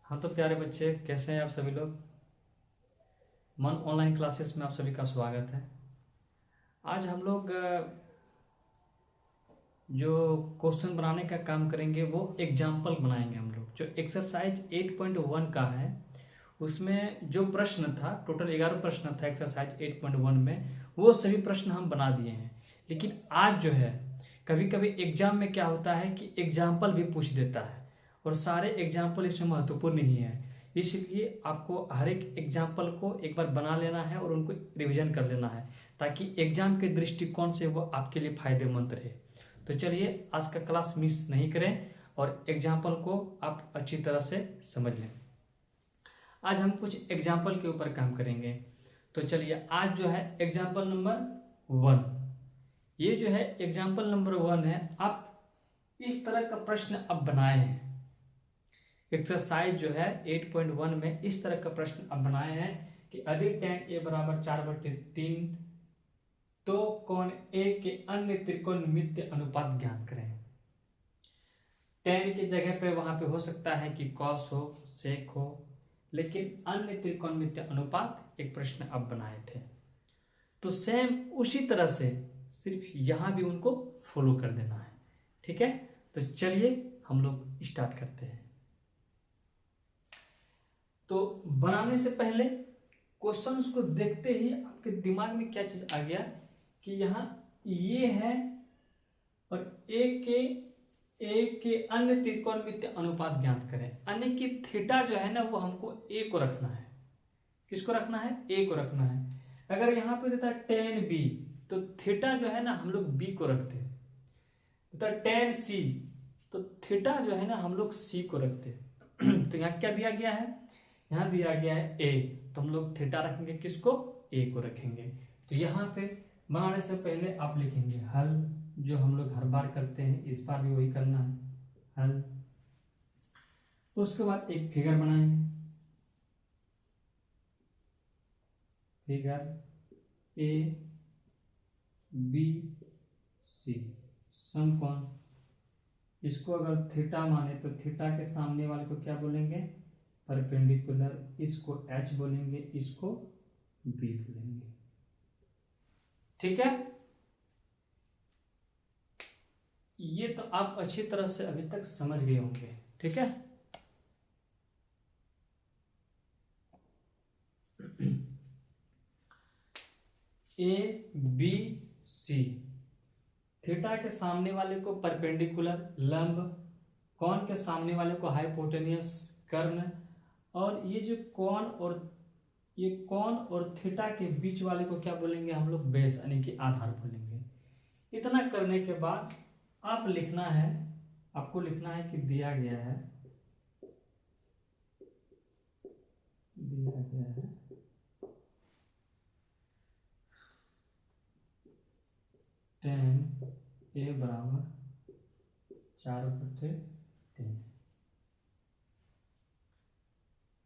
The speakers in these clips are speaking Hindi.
हाँ तो प्यारे बच्चे, कैसे हैं आप सभी लोग। मन ऑनलाइन क्लासेस में आप सभी का स्वागत है। आज हम लोग जो क्वेश्चन बनाने का काम करेंगे वो एग्जाम्पल बनाएंगे। हम लोग जो एक्सरसाइज 8.1 का है उसमें जो प्रश्न था, टोटल 11 प्रश्न था एक्सरसाइज 8.1 में, वो सभी प्रश्न हम बना दिए हैं। लेकिन आज जो है, कभी कभी एग्जाम में क्या होता है कि एग्जाम्पल भी पूछ देता है और सारे एग्जाम्पल इसमें महत्वपूर्ण नहीं है। इसलिए आपको हर एक एग्जाम्पल को एक बार बना लेना है और उनको रिवीजन कर लेना है, ताकि एग्जाम के दृष्टिकोण से वो आपके लिए फायदेमंद रहे। तो चलिए आज का क्लास मिस नहीं करें और एग्जाम्पल को आप अच्छी तरह से समझ लें। आज हम कुछ एग्जाम्पल के ऊपर काम करेंगे। तो चलिए आज जो है एग्जाम्पल नंबर 1, ये जो है एग्जाम्पल नंबर 1 है। आप इस तरह का प्रश्न अब बनाए हैं। एक्सरसाइज जो है 8.1 में इस तरह का प्रश्न अब बनाए हैं कि यदि tan a बराबर 4/3 तो कोण A के अन्य त्रिकोणमितीय अनुपात ज्ञात करें। tan की जगह पे वहां पे हो सकता है कि cos हो, sec हो, लेकिन अन्य त्रिकोणमितीय अनुपात एक प्रश्न अब बनाए थे। तो सेम उसी तरह से सिर्फ यहां भी उनको फॉलो कर देना है। ठीक है, तो चलिए हम लोग स्टार्ट करते हैं। तो बनाने से पहले क्वेश्चंस को देखते ही आपके दिमाग में क्या चीज आ गया कि यहाँ ये है और ए के अन्य त्रिकोणमितीय अनुपात ज्ञात करें। अन्य की थीटा जो है ना वो हमको ए को रखना है। किसको रखना है? ए को रखना है। अगर यहाँ पे देता tan b तो थीटा जो है ना हम लोग बी को रखते हैं। देता tan c तो थीटा जो है ना हम लोग सी को रखते हैं। तो यहाँ क्या दिया गया है? यहाँ दिया गया है ए, तो हम लोग थीटा रखेंगे, किसको? ए को रखेंगे। तो यहाँ पे बनाने से पहले आप लिखेंगे हल, जो हम लोग हर बार करते हैं, इस बार भी वही करना है, हल। उसके बाद एक फिगर बनाएंगे, फिगर ए बी सी समकोण। इसको अगर थीटा माने तो थीटा के सामने वाले को क्या बोलेंगे? परपेंडिकुलर। इसको H बोलेंगे, इसको B बोलेंगे। ठीक है, ये तो आप अच्छी तरह से अभी तक समझ गए होंगे। ठीक है, ए बी सी, थीटा के सामने वाले को परपेंडिकुलर लंब, कोण के सामने वाले को हाइपोटेनियस कर्ण, और ये जो कोण और थीटा के बीच वाले को क्या बोलेंगे हम लोग? बेस, यानी कि आधार बोलेंगे। इतना करने के बाद आप लिखना है, आपको लिखना है कि दिया गया है tan a बराबर 4/3।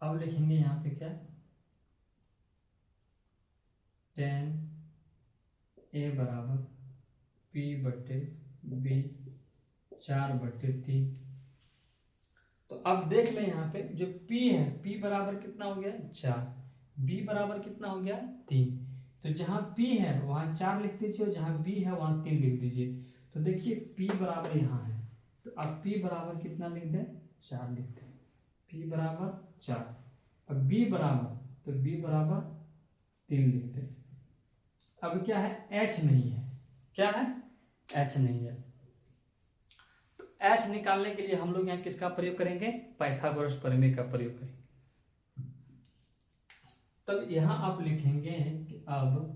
अब लिखेंगे यहाँ पे क्या? tan a बराबर p/b 4/3। तो अब देख लें यहाँ पे जो p है, p बराबर कितना हो गया? 4। b बराबर कितना हो गया? 3। तो जहां p है वहां 4 लिख दीजिए और जहां b है वहां 3 लिख दीजिए। तो देखिए p बराबर यहाँ है, तो अब p बराबर कितना लिख दें? 4 लिख दें। p बराबर 4। अब b बराबर, तो b बराबर 3 लिख दें। अब क्या है? h नहीं है। क्या है? h नहीं है। तो h निकालने के लिए हम लोग यहाँ किसका प्रयोग करेंगे? पाइथागोरस प्रमेय का प्रयोग करेंगे। तब यहां आप लिखेंगे कि अब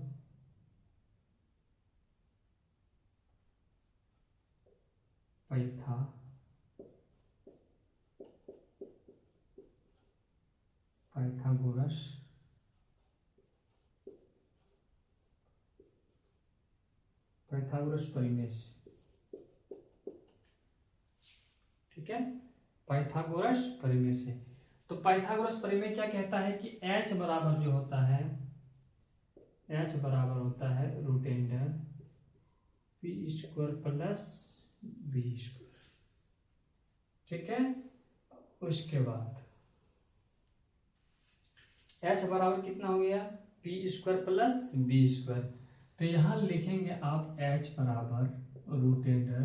पाइथागोरस प्रमेय से, ठीक है, पाइथागोरस प्रमेय से। तो पाइथागोरस प्रमेय क्या कहता है कि h बराबर जो होता है, h बराबर होता है √अंडर p² प्लस b²। ठीक है, उसके बाद एच बराबर कितना हो गया, P square plus B square. तो यहां लिखेंगे आप एच बराबर रूट अंडर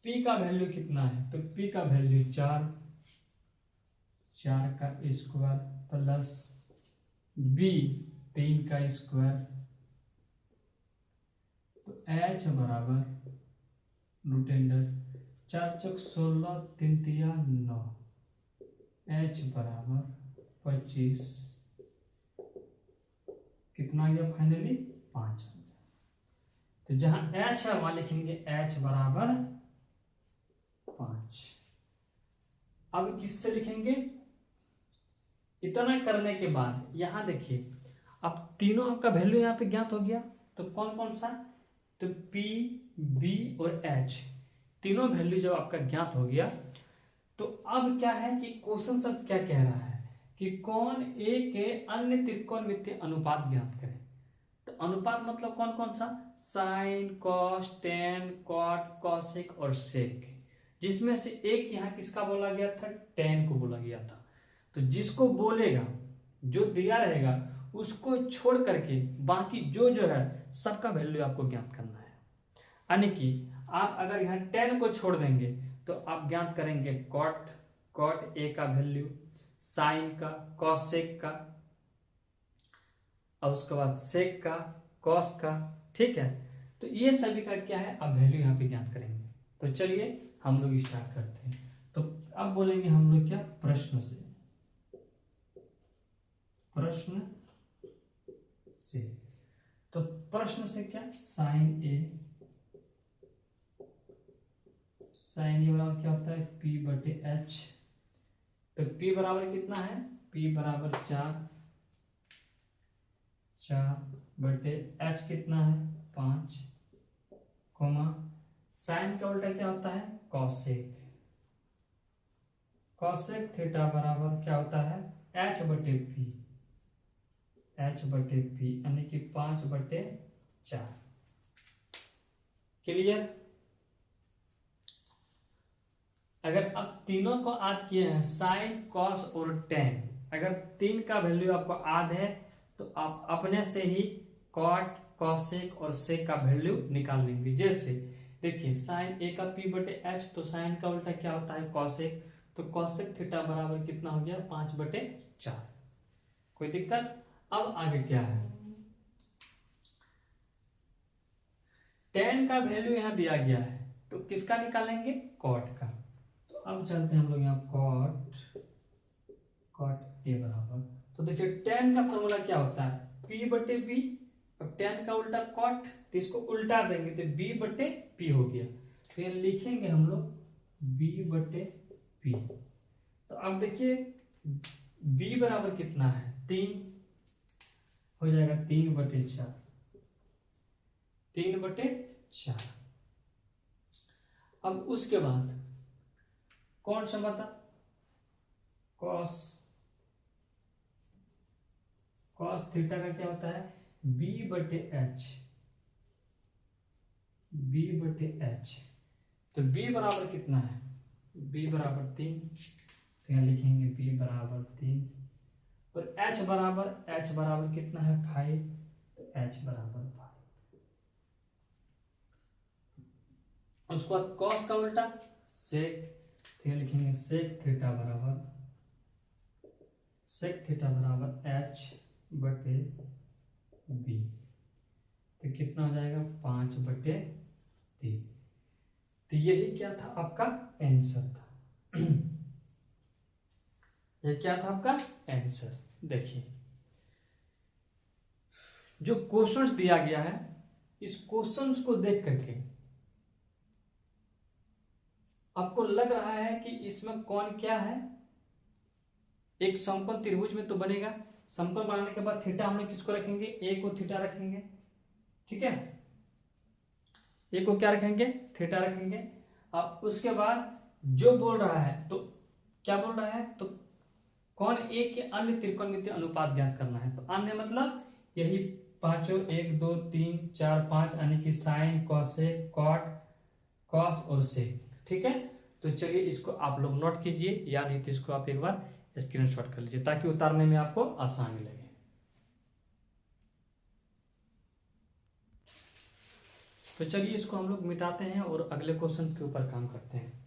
पी का वैल्यू कितना है, तो पी का वैल्यू 4 का स्क्वायर प्लस बी 3 का स्क्वायर। तो एच बराबर रूट अंडर 4 चौक 16 3 तिया 9, एच बराबर 25 कितना आ गया फाइनली 5। तो जहां एच है वहां लिखेंगे एच बराबर 5। अब किससे लिखेंगे, इतना करने के बाद यहां देखिए अब तीनों आपका वैल्यू यहां पे ज्ञात हो गया। तो कौन कौन सा, तो P, B और H तीनों वैल्यू जब आपका ज्ञात हो गया तो अब क्या है कि क्वेश्चन सब क्या कह रहा है कि कौन ए के अन्य त्रिकोणमितीय अनुपात ज्ञात करें। तो अनुपात मतलब कौन कौन सा, sine, cos, tan, cot, cosec और सेक, जिसमें से एक यहाँ किसका बोला गया था, टेन को बोला गया था। तो जिसको बोलेगा जो दिया रहेगा उसको छोड़ करके बाकी जो जो है सबका वैल्यू आपको ज्ञात करना है। यानी कि आप अगर यहाँ टेन को छोड़ देंगे तो आप ज्ञात करेंगे कॉट ए का वैल्यू, साइन का, कॉसेक का और उसके बाद सेक का, कॉस का, ठीक है। तो ये सभी का क्या है अब वैल्यू यहाँ पे ज्ञात करेंगे। तो चलिए हम लोग स्टार्ट करते हैं। तो अब बोलेंगे हम लोग क्या, प्रश्न से। तो प्रश्न से क्या, साइन ए बराबर क्या होता है, P बटे H। तो P बराबर कितना है, P बराबर 4 बटे H कितना है 5, कोमा साइन का उल्टा क्या होता है, कॉसेक थीटा बराबर क्या होता है H बटे P यानी कि 5 बटे 4। क्लियर। अगर अब तीनों को याद किए हैं, साइन, कॉस और टेन, अगर तीन का वैल्यू आपको याद है तो आप अपने से ही कॉट, कॉसेक और सेक का वैल्यू निकाल लेंगे। जैसे देखिए साइन ए का P बटे H, तो साइन का उल्टा क्या होता है कॉसेक, तो कॉसेक थीटा बराबर कितना हो गया 5 बटे 4। कोई दिक्कत। अब आगे क्या है, टेन का वैल्यू यहां दिया गया है तो किसका निकालेंगे, कॉट का। तो अब चलते हैं हम लोग यहाँ कॉट ए बराबर, तो देखिए टेन का फॉर्मूला क्या होता है, P बटे B। अब टेन का उल्टा कॉट, तो इसको उल्टा देंगे तो B बटे P हो गया। तो ये लिखेंगे हम लोग B बटे P। तो अब देखिए B बराबर कितना है 3, हो जाएगा 3 बटे 4। अब उसके बाद कौन सा बता, कॉस थीटा का क्या होता है B बटे H। तो B बराबर कितना है, B बराबर 3, तो यहाँ लिखेंगे B बराबर 3 और H बराबर कितना है 5, तो H बराबर 5। उसके बाद कॉस का उल्टा सेक, तो यहाँ लिखेंगे सेक थीटा बराबर H बटे B। तो कितना हो जाएगा 5 बटे 3। तो यही क्या था आपका आंसर था। ये क्या था आपका आंसर। देखिए जो क्वेश्चंस दिया गया है, इस क्वेश्चंस को देख करके आपको लग रहा है कि इसमें कौन क्या है, एक समकोण त्रिभुज में तो बनेगा। समकोण बनाने के बाद थीटा हम लोग किसको रखेंगे, ए को थीटा रखेंगे, ठीक है, ए को क्या रखेंगे थीटा रखेंगे। और उसके बाद जो बोल रहा है तो क्या बोल रहा है, तो कौन ए के अन्य त्रिकोणमितीय अनुपात ज्ञात करना है। तो अन्य मतलब यही पांचों 1 2 3 4 5 यानी कि साइन, कॉसेक, कॉट, कॉस और सेक, ठीक है। तो चलिए इसको आप लोग नोट कीजिए या नहीं तो इसको आप एक बार स्क्रीनशॉट कर लीजिए ताकि उतारने में आपको आसानी लगे। तो चलिए इसको हम लोग मिटाते हैं और अगले क्वेश्चन के ऊपर काम करते हैं।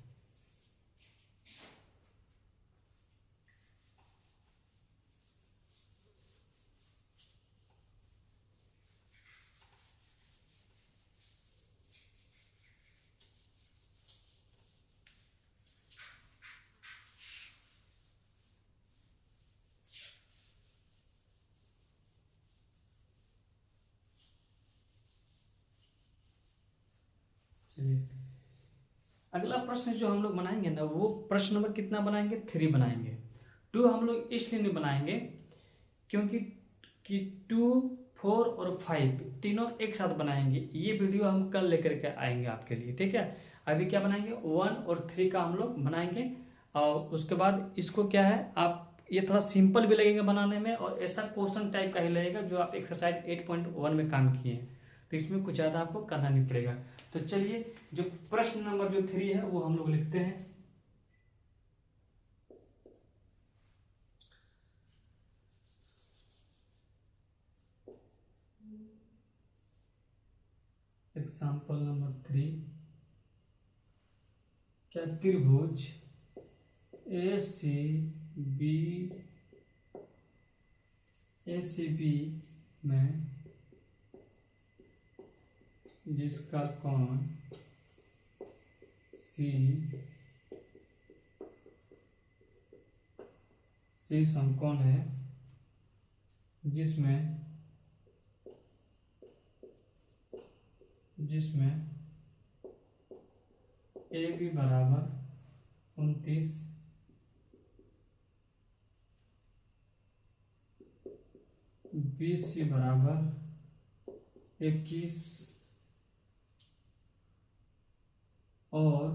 चलिए अगला प्रश्न जो हम लोग बनाएंगे ना, वो प्रश्न नंबर कितना बनाएंगे, 3 बनाएंगे। 2 हम लोग इसलिए नहीं बनाएंगे क्योंकि 2, 4 और 5 तीनों एक साथ बनाएंगे। ये वीडियो हम कल लेकर के आएंगे आपके लिए, ठीक है। अभी क्या बनाएंगे, 1 और 3 का हम लोग बनाएंगे और उसके बाद इसको क्या है, आप ये थोड़ा सिंपल भी लगेगा बनाने में और ऐसा क्वेश्चन टाइप का ही लगेगा जो आप एक्सरसाइज 8.1 में काम किए हैं, तो इसमें कुछ ज़्यादा आपको करना नहीं पड़ेगा। तो चलिए जो प्रश्न नंबर जो 3 है वो हम लोग लिखते हैं। एग्जाम्पल नंबर 3, क्या त्रिभुज ACB में जिसका कोण C समकोण है, जिसमें AB बराबर 29, BC बराबर 21 और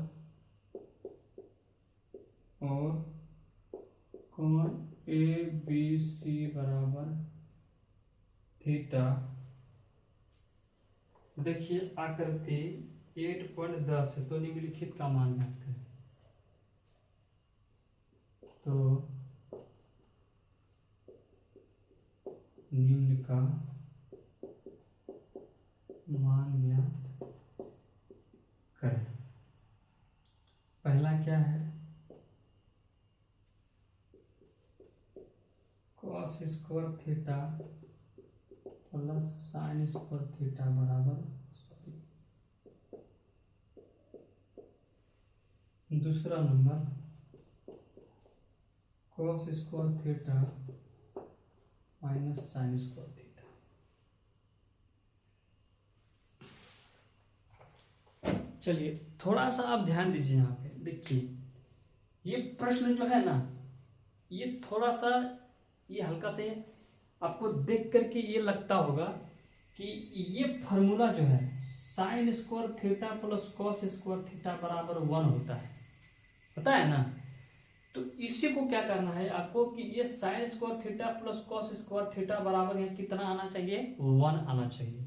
कोण ABC बराबर थीटा। देखिए आकृति 8.10 है तो निम्नलिखित का मान ज्ञात करें। तो निम्न का मान ज्ञात करें। पहला क्या है, cos square theta plus sine square theta बराबर, दूसरा number cos square theta minus sine square theta. चलिए थोड़ा सा आप ध्यान दीजिए यहाँ पे, देखिए ये प्रश्न जो है ना, ये थोड़ा सा ये हल्का से आपको देख करके ये लगता होगा कि ये फार्मूला जो है sine square theta plus cos square theta बराबर 1 होता है, पता है ना। तो इसी को क्या करना है आपको कि ये sine square theta plus cos square theta बराबर यहाँ कितना आना चाहिए, 1 आना चाहिए।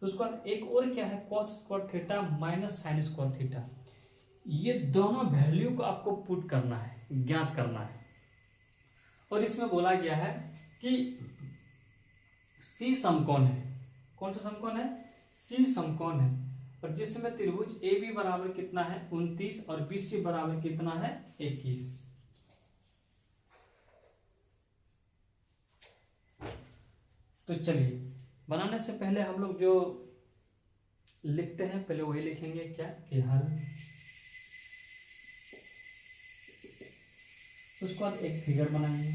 उसके बाद एक और क्या है, cos square theta minus sine square theta. ये दोनों वैल्यू को आपको पुट करना है, ज्ञात करना है। और इसमें बोला गया है कि C समकोण है, कौन सा समकोण है, C समकोण है, और जिसमें त्रिभुज AB बराबर कितना है 29 और BC बराबर कितना है 21। तो चलिए बनाने से पहले हम लोग जो लिखते हैं पहले वही लिखेंगे, क्या कि हल। उसके बाद एक फिगर बनाएंगे,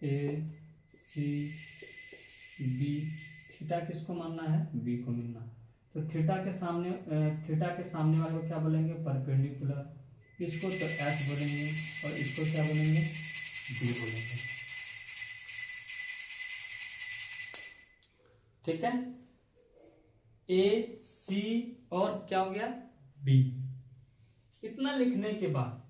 ACB, थीटा किसको मानना है, B को मिलना। तो थीटा के सामने वाले को क्या बोलेंगे, परपेंडिकुलर। इसको तो S बोलेंगे और इसको क्या बोलेंगे, B बोलेंगे, ठीक है। AC और क्या हो गया B। इतना लिखने के बाद